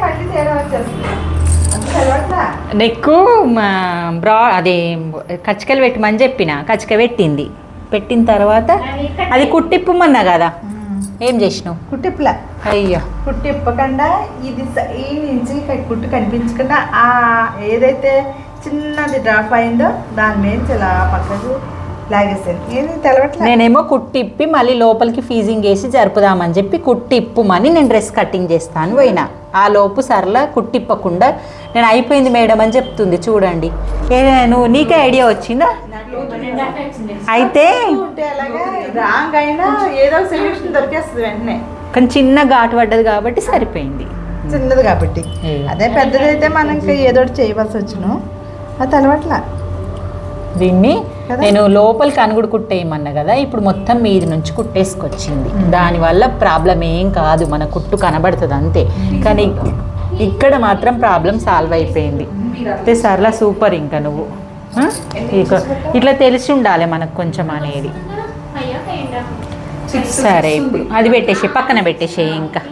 మళ్ళీ తేడా వచ్చేస్తుంది. అంత తెలవట్లా. నెక్కు అది కచ్చికలు పెట్టమని చెప్పిన కచ్చిక పెట్టిన తర్వాత అది కుట్టిప్పమన్నా కదా, ఏం చేసినావు? కుట్టిప్పుల అయ్యో కుట్టిప్పకుండా ఇది ఈ నుంచి కుట్టు కనిపించకుండా ఆ ఏదైతే చిన్నది డ్రాప్ అయిందో దాని మీద ఇలా పక్కకు లాగేసాను. ఏది తెలవట్లే. నేనేమో కుట్టిప్పి మళ్ళీ లోపలికి ఫీజింగ్ వేసి జరుపుదామని చెప్పి కుట్టిప్పుమని నేను డ్రెస్ కటింగ్ చేస్తాను పోయినా. ఆ లోపు సర్లా కుట్టిప్పకుండా నేను అయిపోయింది మేడం అని చెప్తుంది. చూడండి నువ్వు నీకే ఐడియా వచ్చిందా? అయితే అలాగే రాంగ్ అయినా ఏదో సొల్యూషన్ దొరికేస్తుంది వెంటనే. కానీ చిన్న ఘాటు పడ్డది కాబట్టి సరిపోయింది. చిన్నది కాబట్టి. అదే పెద్దదైతే మనకి ఏదో చేయవలసి వచ్చును. అది తెలవట్లా. దీన్ని నేను లోపలికి అనుగుడు కుట్టేయమన్నా కదా, ఇప్పుడు మొత్తం మీది నుంచి కుట్టేసుకొచ్చింది. దానివల్ల ప్రాబ్లం ఏం కాదు, మన కుట్టు కనబడుతుంది అంతే. కానీ ఇక్కడ మాత్రం ప్రాబ్లం సాల్వ్ అయిపోయింది. అయితే సర్లా సూపర్. ఇంకా నువ్వు ఇట్లా తెలిసి ఉండాలి మనకు కొంచెం అనేది. సరే ఇప్పుడు అది పెట్టేసి పక్కన పెట్టేసేయి. ఇంకా